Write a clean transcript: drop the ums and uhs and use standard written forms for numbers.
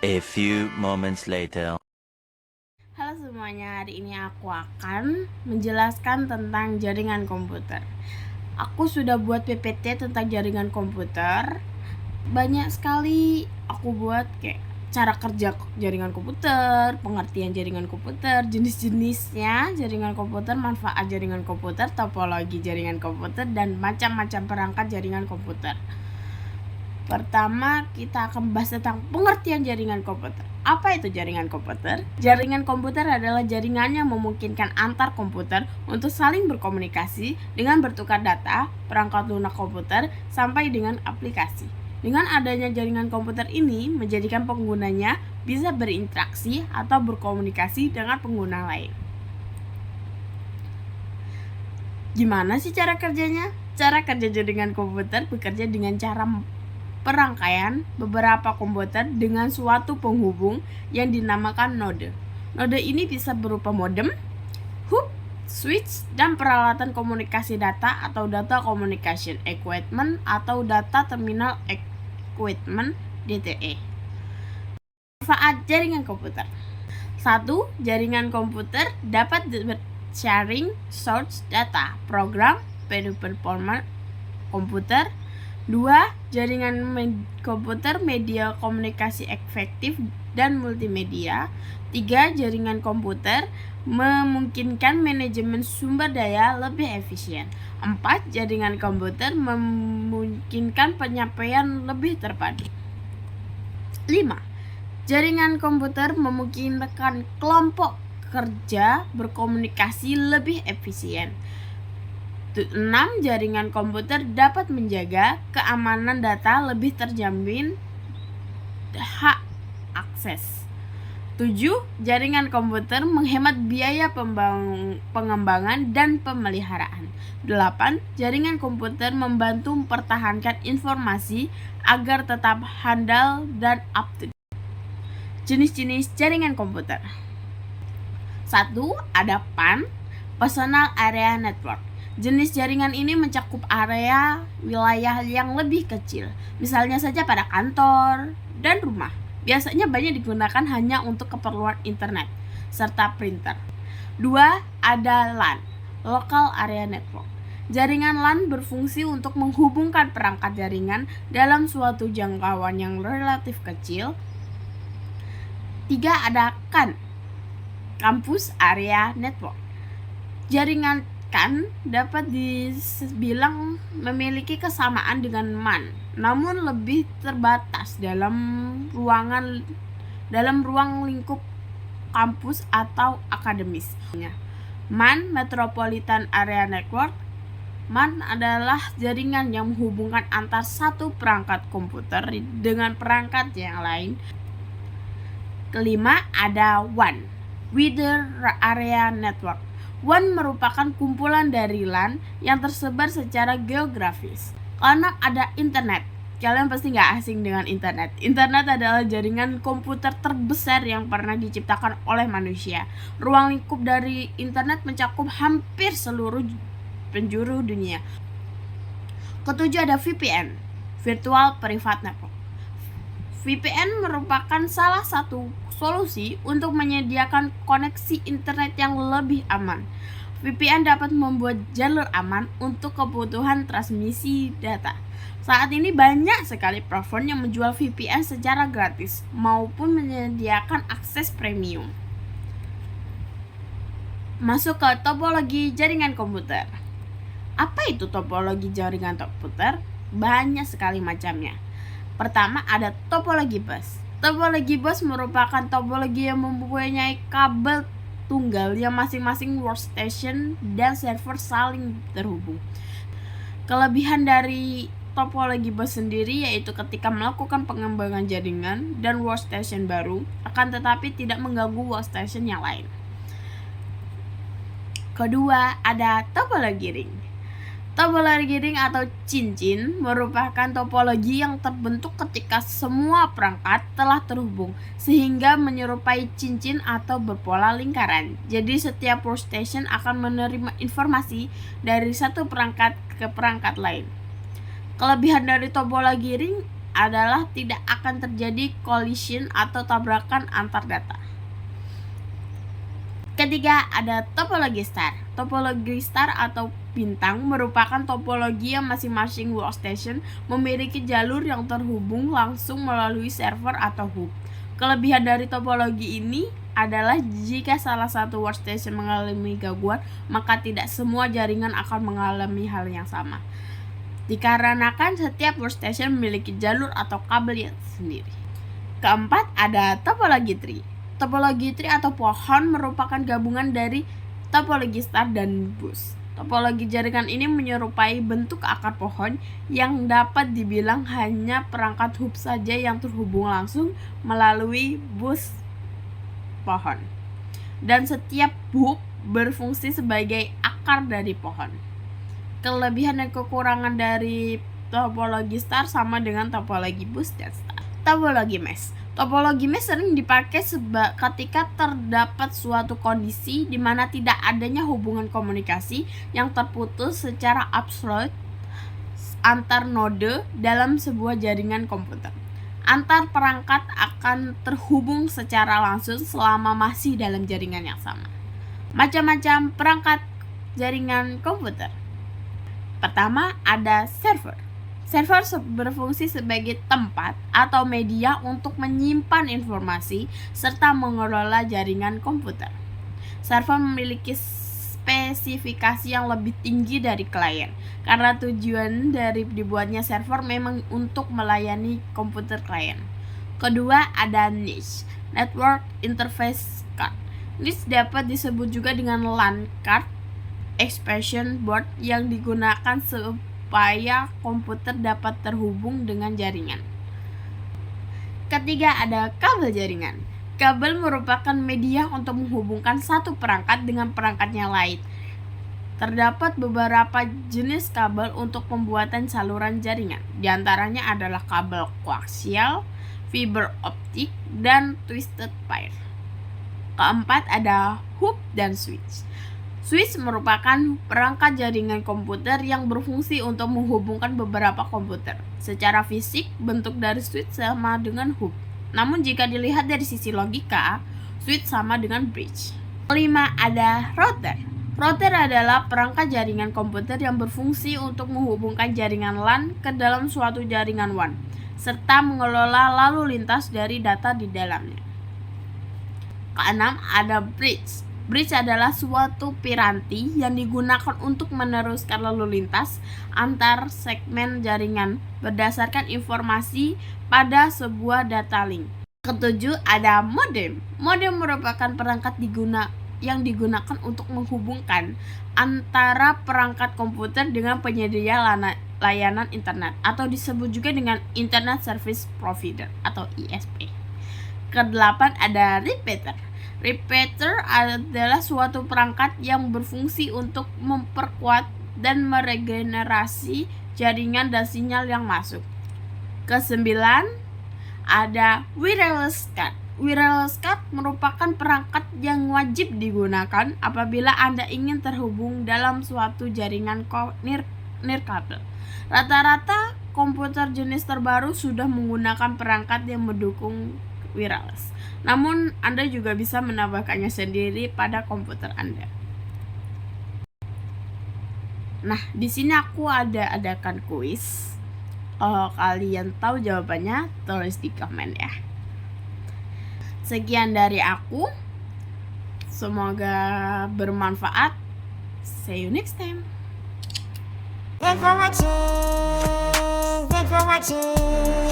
A few moments later. Halo semuanya, hari ini aku akan menjelaskan tentang jaringan komputer. Aku sudah buat PPT tentang jaringan komputer. Banyak sekali aku buat kayak cara kerja jaringan komputer, pengertian jaringan komputer, jenis-jenisnya jaringan komputer, manfaat jaringan komputer, topologi jaringan komputer, dan macam-macam perangkat jaringan komputer. Pertama, kita akan bahas tentang pengertian jaringan komputer. Apa itu jaringan komputer? Jaringan komputer adalah jaringan yang memungkinkan antar komputer untuk saling berkomunikasi dengan bertukar data, perangkat lunak komputer, sampai dengan aplikasi. Dengan adanya jaringan komputer ini, menjadikan penggunanya bisa berinteraksi atau berkomunikasi dengan pengguna lain. Gimana sih cara kerjanya? Cara kerja jaringan komputer bekerja dengan cara perangkaian beberapa komputer dengan suatu penghubung yang dinamakan node. Node ini bisa berupa modem, hub, switch, dan peralatan komunikasi data atau data communication equipment atau data terminal equipment (DTE). Manfaat jaringan komputer. 1. Jaringan komputer dapat sharing source data, program, performa komputer. 2. Jaringan komputer media komunikasi efektif dan multimedia. 3. Jaringan komputer memungkinkan manajemen sumber daya lebih efisien. 4. Jaringan komputer memungkinkan penyampaian lebih terpadu. 5. Jaringan komputer memungkinkan kelompok kerja berkomunikasi lebih efisien. 6. Jaringan komputer dapat menjaga keamanan data lebih terjamin hak akses. 7. Jaringan komputer menghemat biaya pengembangan dan pemeliharaan. 8. Jaringan komputer membantu mempertahankan informasi agar tetap handal dan up to date. Jenis-jenis jaringan komputer. 1. Ada PAN, Personal Area Network. Jenis jaringan ini mencakup area wilayah yang lebih kecil, misalnya saja pada kantor dan rumah. Biasanya banyak digunakan hanya untuk keperluan internet serta printer. 2. Ada LAN, Local Area Network. Jaringan LAN berfungsi untuk menghubungkan perangkat jaringan dalam suatu jangkauan yang relatif kecil. 3. Ada CAN, Campus Area Network. Jaringan CAN dapat dibilang memiliki kesamaan dengan MAN, namun lebih terbatas dalam ruang lingkup kampus atau akademis. MAN, Metropolitan Area Network. MAN adalah jaringan yang menghubungkan antar satu perangkat komputer dengan perangkat yang lain. Kelima, ada WAN, Wider Area Network. WAN merupakan kumpulan dari LAN yang tersebar secara geografis. Karena ada internet, kalian pasti nggak asing dengan internet. Internet adalah jaringan komputer terbesar yang pernah diciptakan oleh manusia. Ruang lingkup dari internet mencakup hampir seluruh penjuru dunia. Ketujuh, ada VPN, Virtual Private Network. VPN merupakan salah satu solusi untuk menyediakan koneksi internet yang lebih aman. VPN dapat membuat jalur aman untuk kebutuhan transmisi data. Saat ini banyak sekali platform yang menjual VPN secara gratis maupun menyediakan akses premium. Masuk ke topologi jaringan komputer. Apa itu topologi jaringan komputer? Banyak sekali macamnya. Pertama, ada topologi bus. Topologi bus merupakan topologi yang mempunyai kabel tunggal yang masing-masing workstation dan server saling terhubung. Kelebihan dari topologi bus sendiri yaitu ketika melakukan pengembangan jaringan dan workstation baru, akan tetapi tidak mengganggu workstation yang lain. Kedua, ada topologi ring. Topologi ring atau cincin merupakan topologi yang terbentuk ketika semua perangkat telah terhubung sehingga menyerupai cincin atau berpola lingkaran. Jadi setiap workstation akan menerima informasi dari satu perangkat ke perangkat lain. Kelebihan dari topologi ring adalah tidak akan terjadi collision atau tabrakan antar data. Ketiga, ada topologi star. Topologi star atau bintang merupakan topologi yang masing-masing workstation memiliki jalur yang terhubung langsung melalui server atau hub. Kelebihan dari topologi ini adalah jika salah satu workstation mengalami gangguan, maka tidak semua jaringan akan mengalami hal yang sama. Dikarenakan setiap workstation memiliki jalur atau kabel yang sendiri. Keempat, ada topologi tree. Topologi tree atau pohon merupakan gabungan dari topologi star dan bus. Topologi jaringan ini menyerupai bentuk akar pohon yang dapat dibilang hanya perangkat hub saja yang terhubung langsung melalui bus pohon. Dan setiap hub berfungsi sebagai akar dari pohon. Kelebihan dan kekurangan dari topologi star sama dengan topologi bus dan star. Topologi mesh. Topologi mesh sering dipakai ketika terdapat suatu kondisi di mana tidak adanya hubungan komunikasi yang terputus secara absolut antar node dalam sebuah jaringan komputer. Antar perangkat akan terhubung secara langsung selama masih dalam jaringan yang sama. Macam-macam perangkat jaringan komputer. Pertama, ada server. Server berfungsi sebagai tempat atau media untuk menyimpan informasi serta mengelola jaringan komputer. Server memiliki spesifikasi yang lebih tinggi dari klien karena tujuan dari dibuatnya server memang untuk melayani komputer klien. Kedua, ada niche, Network Interface Card. Niche dapat disebut juga dengan LAN card, expansion board yang digunakan supaya komputer dapat terhubung dengan jaringan. Ketiga, ada kabel jaringan. Kabel merupakan media untuk menghubungkan satu perangkat dengan perangkatnya lain. Terdapat beberapa jenis kabel untuk pembuatan saluran jaringan. Di antaranya adalah kabel koaksial, fiber optik, dan twisted pair. Keempat, ada hub dan switch. Switch merupakan perangkat jaringan komputer yang berfungsi untuk menghubungkan beberapa komputer. Secara fisik, bentuk dari switch sama dengan hub. Namun jika dilihat dari sisi logika, switch sama dengan bridge. Kelima, ada router. Router adalah perangkat jaringan komputer yang berfungsi untuk menghubungkan jaringan LAN ke dalam suatu jaringan WAN, serta mengelola lalu lintas dari data di dalamnya. Keenam, ada bridge. Bridge adalah suatu piranti yang digunakan untuk meneruskan lalu lintas antar segmen jaringan berdasarkan informasi pada sebuah data link. Ketujuh, ada modem. Modem merupakan perangkat yang digunakan untuk menghubungkan antara perangkat komputer dengan penyedia layanan internet atau disebut juga dengan Internet Service Provider atau ISP. Kedelapan, ada repeater. Repeater adalah suatu perangkat yang berfungsi untuk memperkuat dan meregenerasi jaringan dan sinyal yang masuk. Kesembilan, ada wireless card. Wireless card merupakan perangkat yang wajib digunakan apabila Anda ingin terhubung dalam suatu jaringan nirkabel. Rata-rata komputer jenis terbaru sudah menggunakan perangkat yang mendukung wireless. Namun, Anda juga bisa menambahkannya sendiri pada komputer Anda. Nah, di sini aku adakan kuis. Kalau kalian tahu jawabannya, tulis di komen ya. Sekian dari aku. Semoga bermanfaat. See you next time. Thanks for watching.